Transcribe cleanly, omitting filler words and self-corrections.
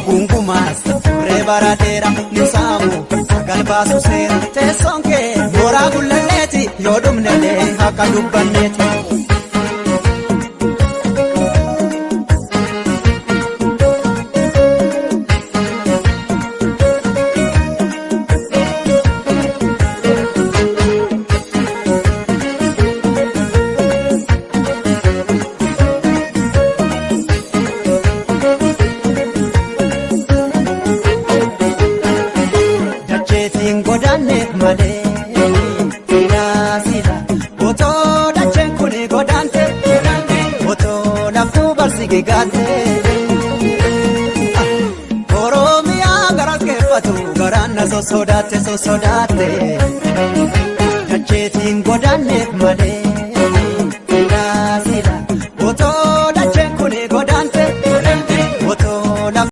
Gungumas rebaradera nisamu galbasu ser tesonke mora gulleti yodumnele hakadubaneti Godanet male sila sila boto dachen kuni godante boto laftu barsige gate Oromia garas ke fatu garanna so sodate dachetin godanet male